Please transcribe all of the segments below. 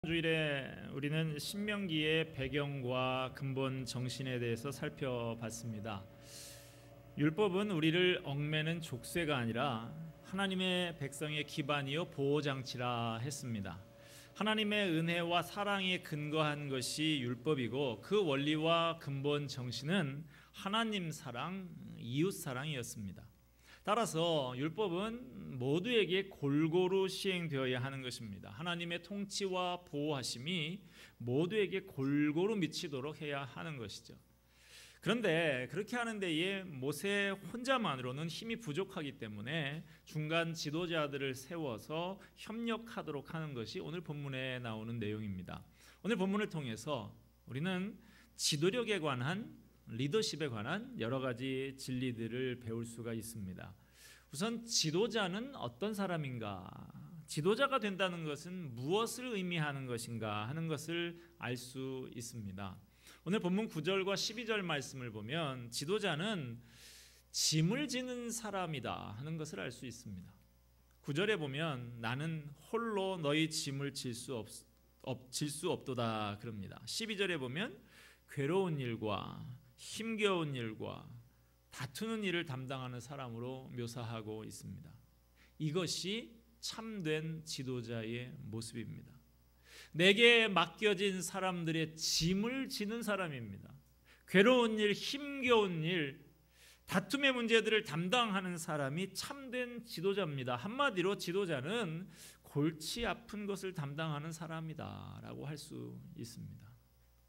주일에 우리는 신명기의 배경과 근본 정신에 대해서 살펴봤습니다. 율법은 우리를 얽매는 족쇄가 아니라 하나님의 백성의 기반이요 보호장치라 했습니다. 하나님의 은혜와 사랑에 근거한 것이 율법이고 그 원리와 근본 정신은 하나님 사랑, 이웃 사랑이었습니다. 따라서 율법은 모두에게 골고루 시행되어야 하는 것입니다. 하나님의 통치와 보호하심이 모두에게 골고루 미치도록 해야 하는 것이죠. 그런데 그렇게 하는 데에 모세 혼자만으로는 힘이 부족하기 때문에 중간 지도자들을 세워서 협력하도록 하는 것이 오늘 본문에 나오는 내용입니다. 오늘 본문을 통해서 우리는 지도력에 관한, 리더십에 관한 여러 가지 진리들을 배울 수가 있습니다. 우선 지도자는 어떤 사람인가, 지도자가 된다는 것은 무엇을 의미하는 것인가 하는 것을 알 수 있습니다. 오늘 본문 9절과 12절 말씀을 보면 지도자는 짐을 지는 사람이다 하는 것을 알 수 있습니다. 9절에 보면 나는 홀로 너희 짐을 질 수 없도다 그럽니다. 12절에 보면 괴로운 일과 힘겨운 일과 다투는 일을 담당하는 사람으로 묘사하고 있습니다. 이것이 참된 지도자의 모습입니다. 내게 맡겨진 사람들의 짐을 지는 사람입니다. 괴로운 일, 힘겨운 일, 다툼의 문제들을 담당하는 사람이 참된 지도자입니다. 한마디로 지도자는 골치 아픈 것을 담당하는 사람이다 라고 할 수 있습니다.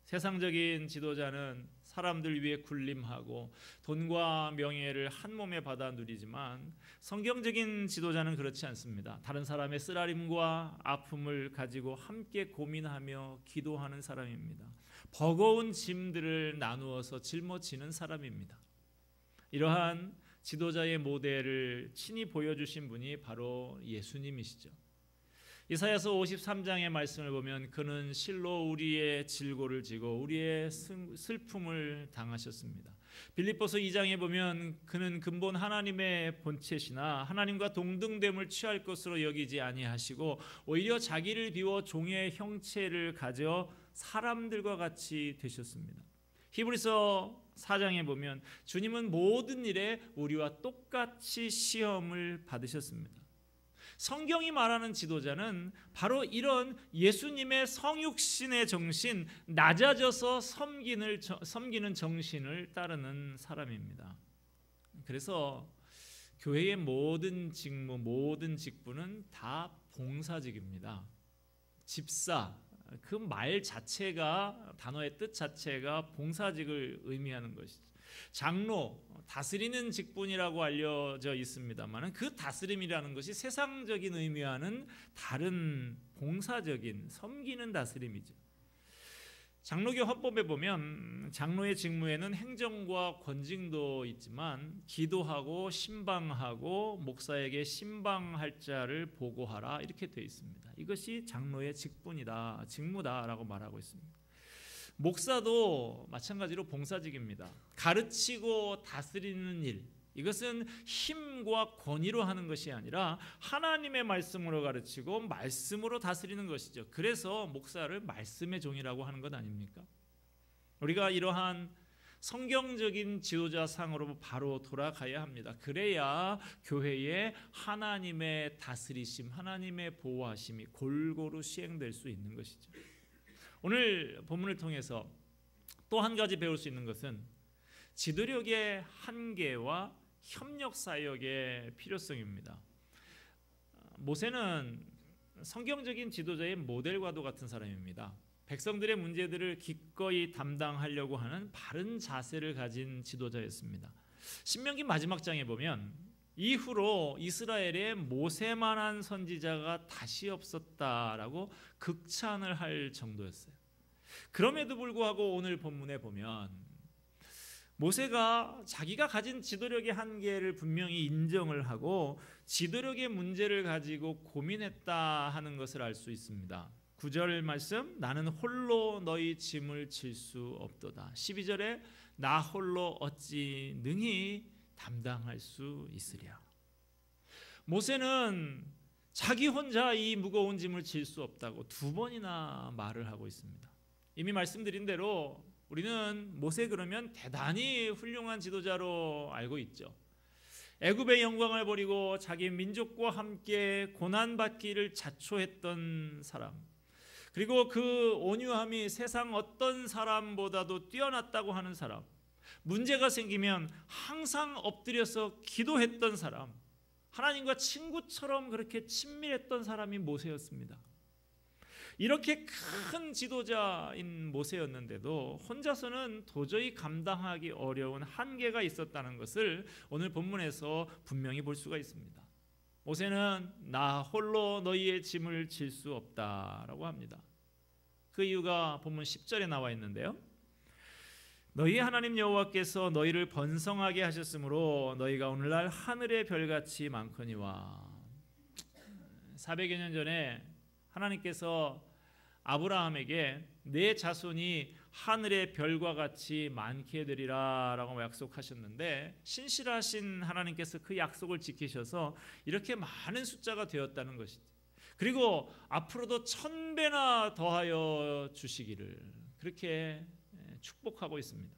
세상적인 지도자는 사람들 위해 군림하고 돈과 명예를 한 몸에 받아 누리지만 성경적인 지도자는 그렇지 않습니다. 다른 사람의 쓰라림과 아픔을 가지고 함께 고민하며 기도하는 사람입니다. 버거운 짐들을 나누어서 짊어지는 사람입니다. 이러한 지도자의 모델을 친히 보여주신 분이 바로 예수님이시죠. 이사야서 53장의 말씀을 보면 그는 실로 우리의 질고를 지고 우리의 슬픔을 당하셨습니다. 빌립보서 2장에 보면 그는 근본 하나님의 본체시나 하나님과 동등됨을 취할 것으로 여기지 아니하시고 오히려 자기를 비워 종의 형체를 가져 사람들과 같이 되셨습니다. 히브리서 4장에 보면 주님은 모든 일에 우리와 똑같이 시험을 받으셨습니다. 성경이 말하는 지도자는 바로 예수님의 성육신의 정신, 낮아져서 섬기는 정신을 따르는 사람입니다. 그래서 교회의 모든 직무, 모든 직분은 다 봉사직입니다. 집사, 그 말 자체가, 단어의 뜻 자체가 봉사직을 의미하는 것이죠. 장로, 다스리는 직분이라고 알려져 있습니다만 그 다스림이라는 것이 세상적인 의미와는 다른 봉사적인 섬기는 다스림이죠. 장로교 헌법에 보면 장로의 직무에는 행정과 권징도 있지만 기도하고 신방하고 목사에게 신방할 자를 보고하라 이렇게 되어 있습니다. 이것이 장로의 직분이다, 직무다라고 말하고 있습니다. 목사도 마찬가지로 봉사직입니다. 가르치고 다스리는 일, 이것은 힘과 권위로 하는 것이 아니라 하나님의 말씀으로 가르치고 말씀으로 다스리는 것이죠. 그래서 목사를 말씀의 종이라고 하는 것 아닙니까? 우리가 이러한 성경적인 지도자 상으로 바로 돌아가야 합니다. 그래야 교회에 하나님의 다스리심, 하나님의 보호하심이 골고루 시행될 수 있는 것이죠. 오늘 본문을 통해서 또 한 가지 배울 수 있는 것은 지도력의 한계와 협력 사역의 필요성입니다. 모세는 성경적인 지도자의 모델과도 같은 사람입니다. 백성들의 문제들을 기꺼이 담당하려고 하는 바른 자세를 가진 지도자였습니다. 신명기 마지막 장에 보면 이후로 이스라엘에 모세만한 선지자가 다시 없었다라고 극찬을 할 정도였어요. 그럼에도 불구하고 오늘 본문에 보면 모세가 자기가 가진 지도력의 한계를 분명히 인정을 하고 지도력의 문제를 가지고 고민했다 하는 것을 알 수 있습니다. 9절 말씀, 나는 홀로 너희 짐을 질 수 없도다. 12절에 나 홀로 어찌 능히 담당할 수 있으랴. 모세는 자기 혼자 이 무거운 짐을 질 수 없다고 두 번이나 말을 하고 있습니다. 이미 말씀드린 대로 우리는 모세 그러면 대단히 훌륭한 지도자로 알고 있죠. 애굽의 영광을 버리고 자기 민족과 함께 고난받기를 자초했던 사람, 그리고 그 온유함이 세상 어떤 사람보다도 뛰어났다고 하는 사람, 문제가 생기면 항상 엎드려서 기도했던 사람, 하나님과 친구처럼 그렇게 친밀했던 사람이 모세였습니다. 이렇게 큰 지도자인 모세였는데도 혼자서는 도저히 감당하기 어려운 한계가 있었다는 것을 오늘 본문에서 분명히 볼 수가 있습니다. 모세는 나 홀로 너희의 짐을 질 수 없다라고 합니다. 그 이유가 본문 10절에 나와 있는데요. 너희 하나님 여호와께서 너희를 번성하게 하셨으므로 너희가 오늘날 하늘의 별같이 많거니와. 400여 년 전에 하나님께서 아브라함에게 내 자손이 하늘의 별과 같이 많게 되리라 라고 약속하셨는데, 신실하신 하나님께서 그 약속을 지키셔서 이렇게 많은 숫자가 되었다는 것이죠. 그리고 앞으로도 1000배나 더하여 주시기를 그렇게 축복하고 있습니다.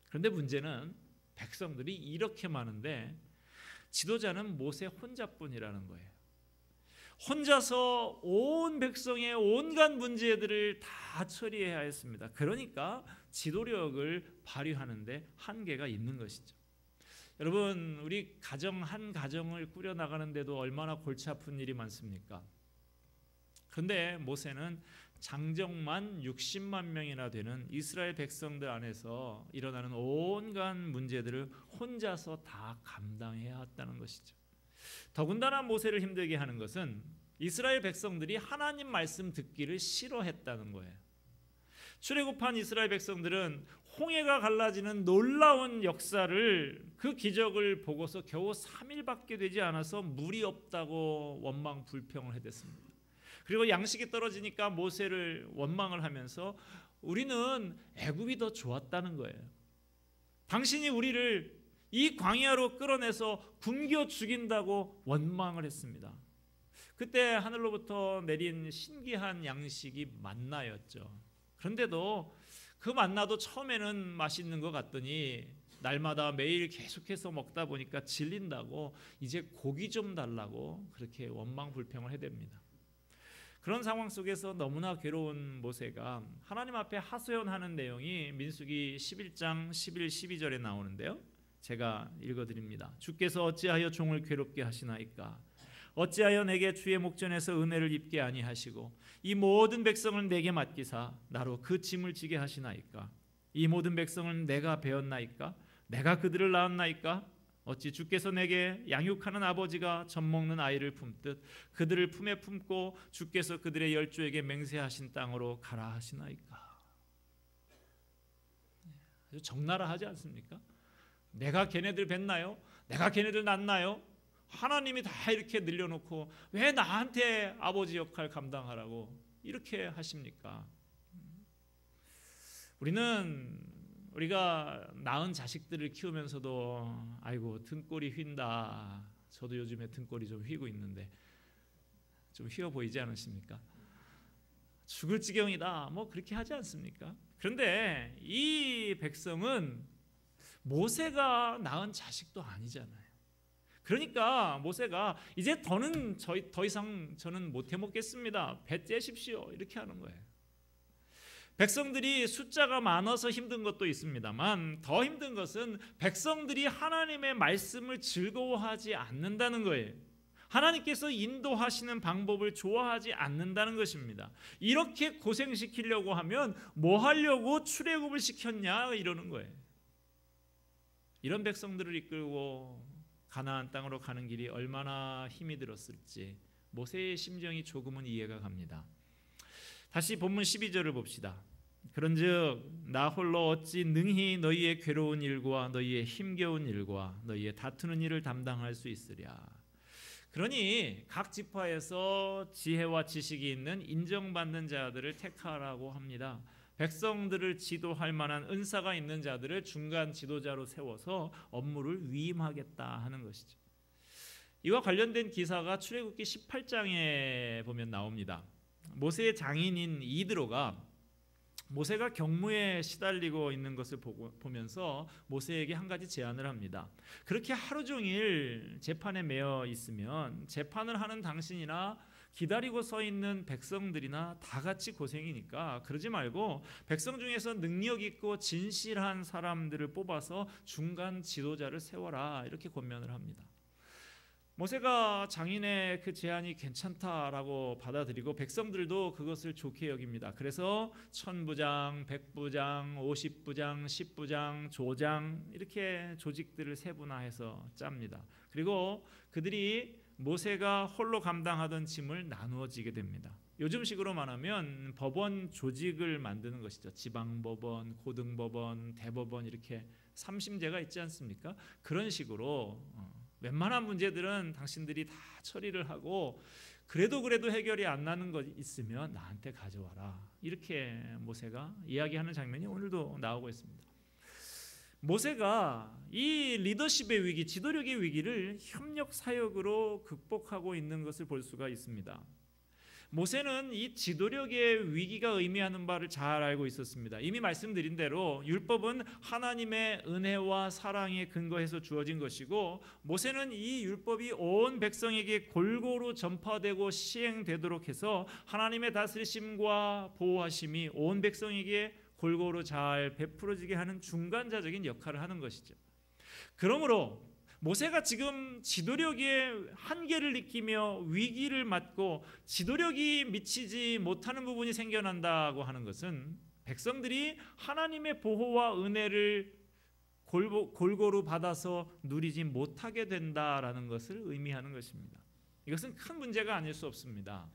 그런데 문제는 백성들이 이렇게 많은데 지도자는 모세 혼자뿐이라는 거예요. 혼자서 온 백성의 온갖 문제들을 다 처리해야 했습니다. 그러니까 지도력을 발휘하는데 한계가 있는 것이죠. 여러분, 우리 가정 한 가정을 꾸려나가는데도 얼마나 골치 아픈 일이 많습니까? 그런데 모세는 장정만 60만 명이나 되는 이스라엘 백성들 안에서 일어나는 온갖 문제들을 혼자서 다 감당해야 했다는 것이죠. 더군다나 모세를 힘들게 하는 것은 이스라엘 백성들이 하나님 말씀 듣기를 싫어했다는 거예요. 출애굽한 이스라엘 백성들은 홍해가 갈라지는 놀라운 역사를, 그 기적을 보고서 겨우 3일밖에 되지 않아서 물이 없다고 원망 불평을 해댔습니다. 그리고 양식이 떨어지니까 모세를 원망을 하면서 우리는 애굽이 더 좋았다는 거예요. 당신이 우리를 이 광야로 끌어내서 굶겨 죽인다고 원망을 했습니다. 그때 하늘로부터 내린 신기한 양식이 만나였죠. 그런데도 그 만나도 처음에는 맛있는 것 같더니 날마다 매일 계속해서 먹다 보니까 질린다고 이제 고기 좀 달라고 그렇게 원망 불평을 해댑니다. 그런 상황 속에서 너무나 괴로운 모세가 하나님 앞에 하소연하는 내용이 민수기 11장 11, 12절에 나오는데요. 제가 읽어드립니다. 주께서 어찌하여 종을 괴롭게 하시나이까? 어찌하여 내게 주의 목전에서 은혜를 입게 아니하시고 이 모든 백성을 내게 맡기사 나로 그 짐을 지게 하시나이까? 이 모든 백성을 내가 배웠나이까? 내가 그들을 낳았나이까? 어찌 주께서 내게 양육하는 아버지가 젖 먹는 아이를 품듯 그들을 품에 품고 주께서 그들의 열조에게 맹세하신 땅으로 가라 하시나이까? 아주 적나라 하지 않습니까? 내가 걔네들 뵀나요? 내가 걔네들 낳나요? 하나님이 다 이렇게 늘려놓고 왜 나한테 아버지 역할 감당하라고 이렇게 하십니까? 우리가 낳은 자식들을 키우면서도 아이고 등골이 휜다. 저도 요즘에 등골이 좀 휘고 있는데 좀 휘어 보이지 않으십니까? 죽을 지경이다. 뭐 그렇게 하지 않습니까? 그런데 이 백성은 모세가 낳은 자식도 아니잖아요. 그러니까 모세가 이제 더 이상 저는 못 해먹겠습니다. 배 떼십시오. 이렇게 하는 거예요. 백성들이 숫자가 많아서 힘든 것도 있습니다만 더 힘든 것은 백성들이 하나님의 말씀을 즐거워하지 않는다는 거예요. 하나님께서 인도하시는 방법을 좋아하지 않는다는 것입니다. 이렇게 고생시키려고 하면 뭐 하려고 출애굽을 시켰냐 이러는 거예요. 이런 백성들을 이끌고 가나안 땅으로 가는 길이 얼마나 힘이 들었을지 모세의 심정이 조금은 이해가 갑니다. 다시 본문 12절을 봅시다. 그런즉 나 홀로 어찌 능히 너희의 괴로운 일과 너희의 힘겨운 일과 너희의 다투는 일을 담당할 수 있으랴. 그러니 각 지파에서 지혜와 지식이 있는 인정받는 자들을 택하라고 합니다. 백성들을 지도할 만한 은사가 있는 자들을 중간 지도자로 세워서 업무를 위임하겠다 하는 것이죠. 이와 관련된 기사가 출애굽기 18장에 보면 나옵니다. 모세의 장인인 이드로가 모세가 경무에 시달리고 있는 것을 보면서 모세에게 한 가지 제안을 합니다. 그렇게 하루 종일 재판에 매여 있으면 재판을 하는 당신이나 기다리고 서 있는 백성들이나 다 같이 고생이니까 그러지 말고 백성 중에서 능력 있고 진실한 사람들을 뽑아서 중간 지도자를 세워라, 이렇게 권면을 합니다. 모세가 장인의 그 제안이 괜찮다라고 받아들이고 백성들도 그것을 좋게 여깁니다. 그래서 천부장, 백부장, 50부장, 10부장, 조장 이렇게 조직들을 세분화해서 짭니다. 그리고 그들이 모세가 홀로 감당하던 짐을 나누어지게 됩니다. 요즘식으로 말하면 법원 조직을 만드는 것이죠. 지방법원, 고등법원, 대법원 이렇게 3심제가 있지 않습니까? 그런 식으로 웬만한 문제들은 당신들이 다 처리를 하고 그래도 해결이 안 나는 것 있으면 나한테 가져와라, 이렇게 모세가 이야기하는 장면이 오늘도 나오고 있습니다. 모세가 이 리더십의 위기, 지도력의 위기를 협력 사역으로 극복하고 있는 것을 볼 수가 있습니다. 모세는 이 지도력의 위기가 의미하는 바를 잘 알고 있었습니다. 이미 말씀드린 대로 율법은 하나님의 은혜와 사랑에 근거해서 주어진 것이고 모세는 이 율법이 온 백성에게 골고루 전파되고 시행되도록 해서 하나님의 다스리심과 보호하심이 온 백성에게 골고루 잘 베풀어지게 하는 중간자적인 역할을 하는 것이죠. 그러므로 모세가 지금 지도력의 한계를 느끼며 위기를 맞고 지도력이 미치지 못하는 부분이 생겨난다고 하는 것은 백성들이 하나님의 보호와 은혜를 골고루 받아서 누리지 못하게 된다라는 것을 의미하는 것입니다. 이것은 큰 문제가 아닐 수 없습니다.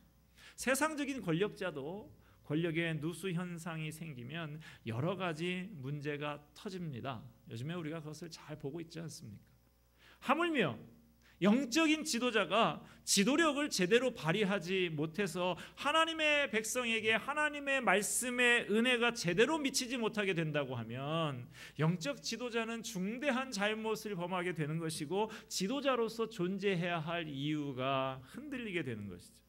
세상적인 권력자도 권력의 누수 현상이 생기면 여러 가지 문제가 터집니다. 요즘에 우리가 그것을 잘 보고 있지 않습니까? 하물며 영적인 지도자가 지도력을 제대로 발휘하지 못해서 하나님의 백성에게 하나님의 말씀의 은혜가 제대로 미치지 못하게 된다고 하면 영적 지도자는 중대한 잘못을 범하게 되는 것이고 지도자로서 존재해야 할 이유가 흔들리게 되는 것이죠.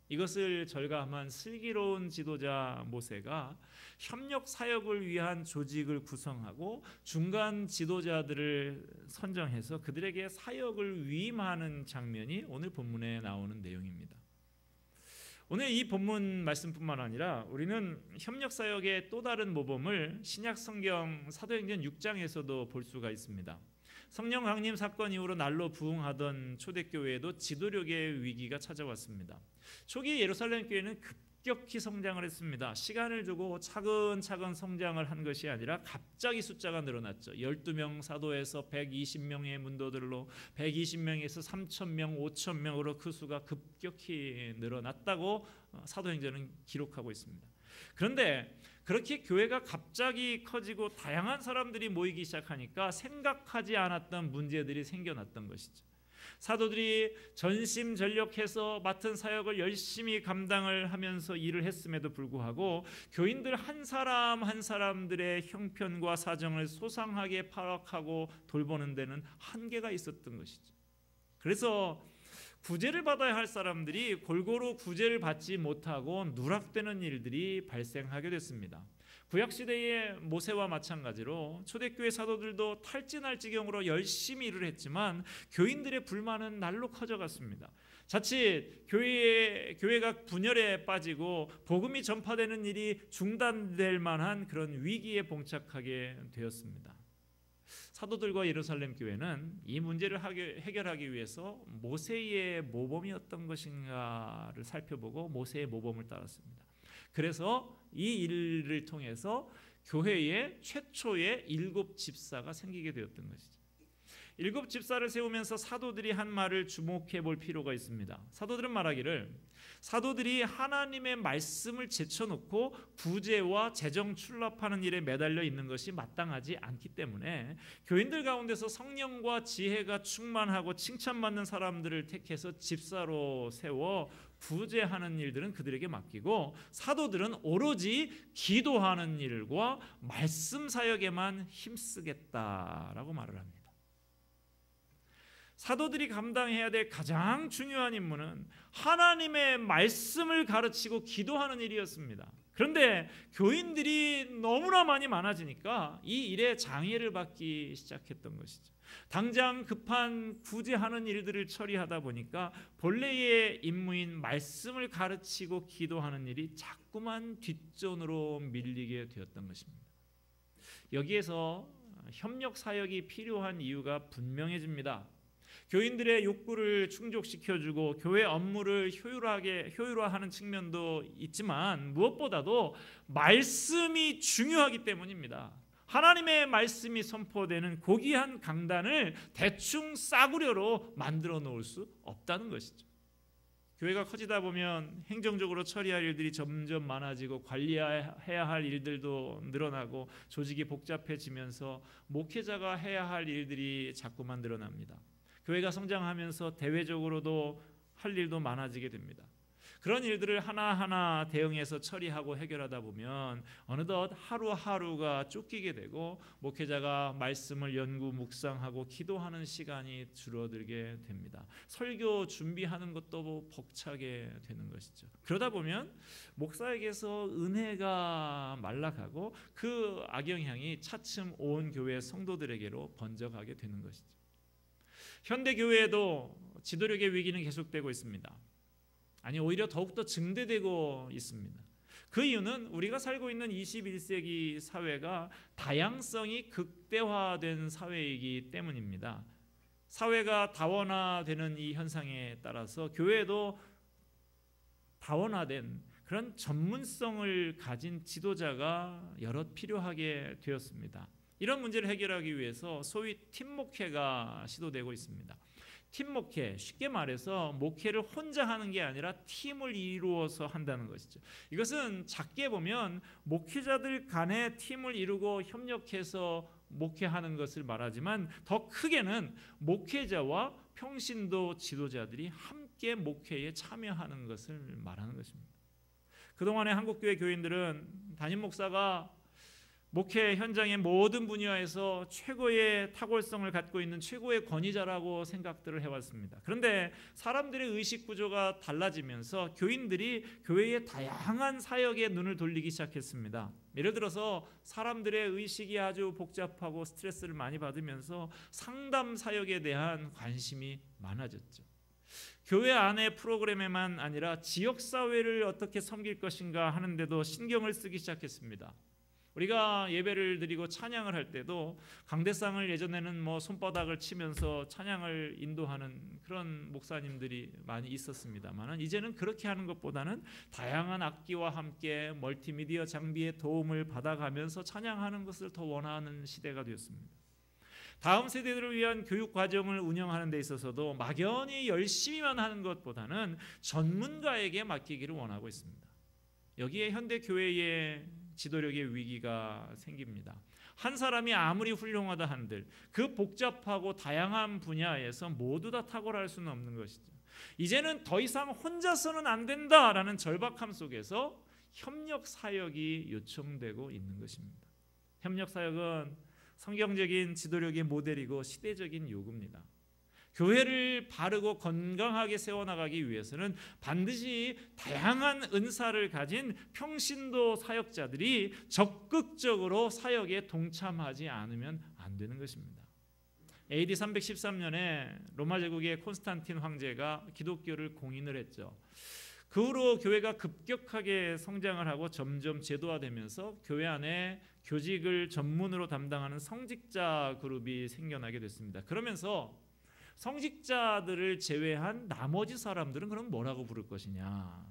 이것을 절감한 슬기로운 지도자 모세가 협력 사역을 위한 조직을 구성하고 중간 지도자들을 선정해서 그들에게 사역을 위임하는 장면이 오늘 본문에 나오는 내용입니다. 오늘 이 본문 말씀뿐만 아니라 우리는 협력 사역의 또 다른 모범을 신약 성경 사도행전 6장에서도 볼 수가 있습니다. 성령 강림 사건 이후로 날로 부흥하던 초대교회에도 지도력의 위기가 찾아왔습니다. 초기 예루살렘 교회는 급격히 성장을 했습니다. 시간을 두고 차근차근 성장을 한 것이 아니라 갑자기 숫자가 늘어났죠. 12명 사도에서 120명의 문도들로 120명에서 3,000명, 5,000명으로 그 수가 급격히 늘어났다고 사도행전은 기록하고 있습니다. 그런데 그렇게 교회가 갑자기 커지고 다양한 사람들이 모이기 시작하니까 생각하지 않았던 문제들이 생겨났던 것이죠. 사도들이 전심전력해서 맡은 사역을 열심히 감당을 하면서 일을 했음에도 불구하고 교인들 한 사람 한 사람들의 형편과 사정을 소상하게 파악하고 돌보는 데는 한계가 있었던 것이죠. 그래서 구제를 받아야 할 사람들이 골고루 구제를 받지 못하고 누락되는 일들이 발생하게 됐습니다. 구약시대의 모세와 마찬가지로 초대교회 사도들도 탈진할 지경으로 열심히 일을 했지만 교인들의 불만은 날로 커져갔습니다. 자칫 교회가 분열에 빠지고 복음이 전파되는 일이 중단될 만한 그런 위기에 봉착하게 되었습니다. 사도들과 예루살렘 교회는 이 문제를 해결하기 위해서 모세의 모범이 어떤 것인가를 살펴보고 모세의 모범을 따랐습니다. 그래서 이 일을 통해서 교회의 최초의 7 집사가 생기게 되었던 것이죠. 7 집사를 세우면서 사도들이 한 말을 주목해 볼 필요가 있습니다. 사도들은 말하기를 사도들이 하나님의 말씀을 제쳐놓고 구제와 재정 출납하는 일에 매달려 있는 것이 마땅하지 않기 때문에 교인들 가운데서 성령과 지혜가 충만하고 칭찬받는 사람들을 택해서 집사로 세워 구제하는 일들은 그들에게 맡기고 사도들은 오로지 기도하는 일과 말씀 사역에만 힘쓰겠다라고 말을 합니다. 사도들이 감당해야 될 가장 중요한 임무는 하나님의 말씀을 가르치고 기도하는 일이었습니다. 그런데 교인들이 너무나 많이 많아지니까 이 일에 장애를 받기 시작했던 것이죠. 당장 급한 구제하는 일들을 처리하다 보니까 본래의 임무인 말씀을 가르치고 기도하는 일이 자꾸만 뒷전으로 밀리게 되었던 것입니다. 여기에서 협력 사역이 필요한 이유가 분명해집니다. 교인들의 욕구를 충족시켜주고 교회 업무를 효율화하는 측면도 있지만 무엇보다도 말씀이 중요하기 때문입니다. 하나님의 말씀이 선포되는 고귀한 강단을 대충 싸구려로 만들어 놓을 수 없다는 것이죠. 교회가 커지다 보면 행정적으로 처리할 일들이 점점 많아지고 관리해야 할 일들도 늘어나고 조직이 복잡해지면서 목회자가 해야 할 일들이 자꾸만 늘어납니다. 교회가 성장하면서 대외적으로도 할 일도 많아지게 됩니다. 그런 일들을 하나하나 대응해서 처리하고 해결하다 보면 어느덧 하루하루가 쫓기게 되고 목회자가 말씀을 연구 묵상하고 기도하는 시간이 줄어들게 됩니다. 설교 준비하는 것도 벅차게 되는 것이죠. 그러다 보면 목사에게서 은혜가 말라가고 그 악영향이 차츰 온 교회 성도들에게로 번져가게 되는 것이죠. 현대 교회에도 지도력의 위기는 계속되고 있습니다. 아니 오히려 더욱더 증대되고 있습니다. 그 이유는 우리가 살고 있는 21세기 사회가 다양성이 극대화된 사회이기 때문입니다. 사회가 다원화되는 이 현상에 따라서 교회도 다원화된 그런 전문성을 가진 지도자가 여럿 필요하게 되었습니다. 이런 문제를 해결하기 위해서 소위 팀 목회가 시도되고 있습니다. 팀 목회, 쉽게 말해서 목회를 혼자 하는 게 아니라 팀을 이루어서 한다는 것이죠. 이것은 작게 보면 목회자들 간에 팀을 이루고 협력해서 목회하는 것을 말하지만 더 크게는 목회자와 평신도 지도자들이 함께 목회에 참여하는 것을 말하는 것입니다. 그동안의 한국교회 교인들은 담임 목사가 목회 현장의 모든 분야에서 최고의 탁월성을 갖고 있는 최고의 권위자라고 생각들을 해왔습니다. 그런데 사람들의 의식 구조가 달라지면서 교인들이 교회의 다양한 사역에 눈을 돌리기 시작했습니다. 예를 들어서 사람들의 의식이 아주 복잡하고 스트레스를 많이 받으면서 상담 사역에 대한 관심이 많아졌죠. 교회 안의 프로그램에만 아니라 지역사회를 어떻게 섬길 것인가 하는데도 신경을 쓰기 시작했습니다. 우리가 예배를 드리고 찬양을 할 때도 강대상을 예전에는 손바닥을 치면서 찬양을 인도하는 그런 목사님들이 많이 있었습니다만 이제는 그렇게 하는 것보다는 다양한 악기와 함께 멀티미디어 장비의 도움을 받아가면서 찬양하는 것을 더 원하는 시대가 되었습니다. 다음 세대들을 위한 교육 과정을 운영하는 데 있어서도 막연히 열심히만 하는 것보다는 전문가에게 맡기기를 원하고 있습니다. 여기에 현대 교회의 지도력의 위기가 생깁니다. 한 사람이 아무리 훌륭하다 한들 그 복잡하고 다양한 분야에서 모두 다 탁월할 수는 없는 것이죠. 이제는 더 이상 혼자서는 안 된다라는 절박함 속에서 협력 사역이 요청되고 있는 것입니다. 협력 사역은 성경적인 지도력의 모델이고 시대적인 요구입니다. 교회를 바르고 건강하게 세워나가기 위해서는 반드시 다양한 은사를 가진 평신도 사역자들이 적극적으로 사역에 동참하지 않으면 안 되는 것입니다. AD 313년에 로마 제국의 콘스탄틴 황제가 기독교를 공인을 했죠. 그 후로 교회가 급격하게 성장을 하고 점점 제도화되면서 교회 안에 교직을 전문으로 담당하는 성직자 그룹이 생겨나게 됐습니다. 그러면서 성직자들을 제외한 나머지 사람들은 그럼 뭐라고 부를 것이냐?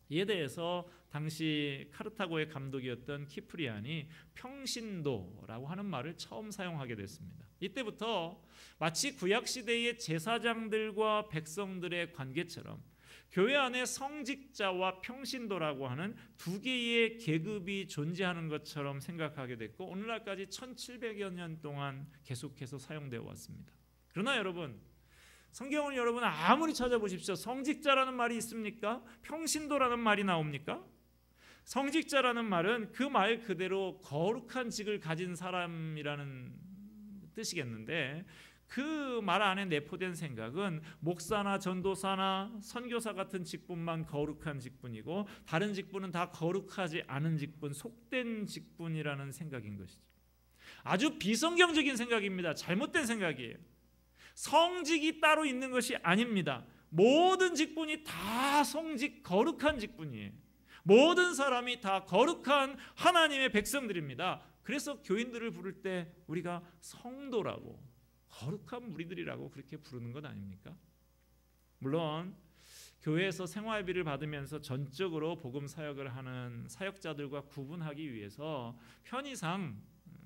이에 대해서 당시 카르타고의 감독이었던 키프리안이 평신도라고 하는 말을 처음 사용하게 됐습니다. 이때부터 마치 구약시대의 제사장들과 백성들의 관계처럼 교회 안에 성직자와 평신도라고 하는 두 개의 계급이 존재하는 것처럼 생각하게 됐고 오늘날까지 1700여 년 동안 계속해서 사용되어 왔습니다. 그러나 여러분, 성경을 여러분 아무리 찾아보십시오. 성직자라는 말이 있습니까? 평신도라는 말이 나옵니까? 성직자라는 말은 그 말 그대로 거룩한 직을 가진 사람이라는 뜻이겠는데 그 말 안에 내포된 생각은 목사나 전도사나 선교사 같은 직분만 거룩한 직분이고 다른 직분은 다 거룩하지 않은 직분, 속된 직분이라는 생각인 것이죠. 아주 비성경적인 생각입니다. 잘못된 생각이에요. 성직이 따로 있는 것이 아닙니다. 모든 직분이 다 성직, 거룩한 직분이에요. 모든 사람이 다 거룩한 하나님의 백성들입니다. 그래서 교인들을 부를 때 우리가 성도라고, 거룩한 무리들이라고 그렇게 부르는 것 아닙니까? 물론 교회에서 생활비를 받으면서 전적으로 복음 사역을 하는 사역자들과 구분하기 위해서 편의상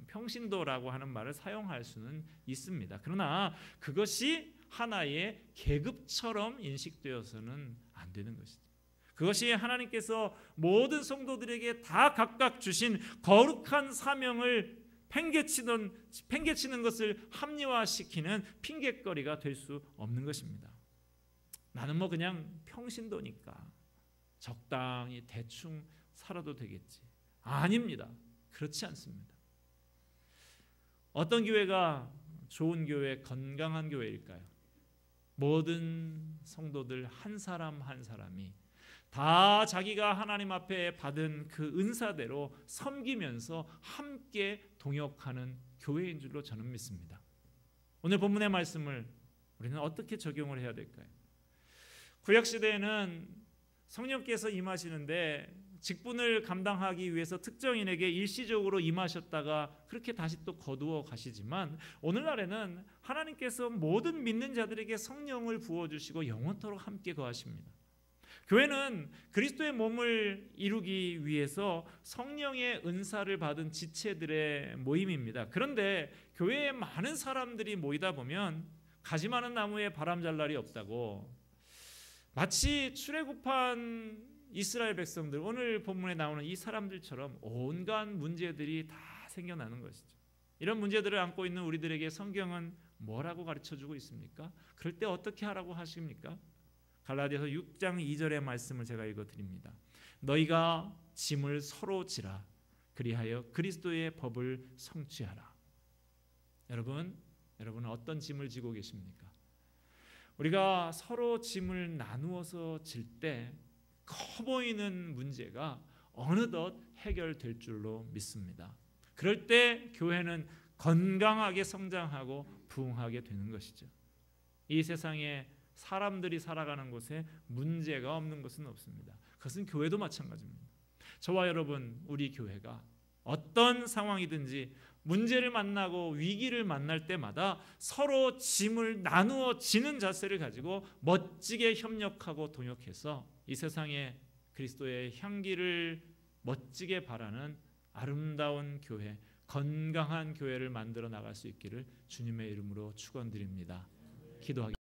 평신도라고 하는 말을 사용할 수는 있습니다. 그러나 그것이 하나의 계급처럼 인식되어서는 안 되는 것이죠. 그것이 하나님께서 모든 성도들에게 다 각각 주신 거룩한 사명을 팽개치는 것을 합리화시키는 핑곗거리가 될 수 없는 것입니다. 나는 뭐 그냥 평신도니까 적당히 대충 살아도 되겠지. 아닙니다. 그렇지 않습니다. 어떤 교회가 좋은 교회, 건강한 교회일까요? 모든 성도들 한 사람 한 사람이 다 자기가 하나님 앞에 받은 그 은사대로 섬기면서 함께 동역하는 교회인 줄로 저는 믿습니다. 오늘 본문의 말씀을 우리는 어떻게 적용을 해야 될까요? 구약시대에는 성령께서 임하시는데 직분을 감당하기 위해서 특정인에게 일시적으로 임하셨다가 그렇게 다시 또 거두어 가시지만 오늘날에는 하나님께서 모든 믿는 자들에게 성령을 부어주시고 영원토록 함께 거하십니다. 교회는 그리스도의 몸을 이루기 위해서 성령의 은사를 받은 지체들의 모임입니다. 그런데 교회에 많은 사람들이 모이다 보면 가지 많은 나무에 바람 잘 날이 없다고, 마치 출애굽한 이스라엘 백성들, 오늘 본문에 나오는 이 사람들처럼 온갖 문제들이 다 생겨나는 것이죠. 이런 문제들을 안고 있는 우리들에게 성경은 뭐라고 가르쳐주고 있습니까? 그럴 때 어떻게 하라고 하십니까? 갈라디아서 6장 2절의 말씀을 제가 읽어드립니다. 너희가 짐을 서로 지라, 그리하여 그리스도의 법을 성취하라. 여러분은 어떤 짐을 지고 계십니까? 우리가 서로 짐을 나누어서 질 때 커 보이는 문제가 어느덧 해결될 줄로 믿습니다. 그럴 때 교회는 건강하게 성장하고 부흥하게 되는 것이죠. 이 세상에 사람들이 살아가는 곳에 문제가 없는 것은 없습니다. 그것은 교회도 마찬가지입니다. 저와 여러분, 우리 교회가 어떤 상황이든지 문제를 만나고 위기를 만날 때마다 서로 짐을 나누어 지는 자세를 가지고 멋지게 협력하고 동역해서 이 세상에 그리스도의 향기를 멋지게 바라는 아름다운 교회, 건강한 교회를 만들어 나갈 수 있기를 주님의 이름으로 축원드립니다. 기도하겠습니다.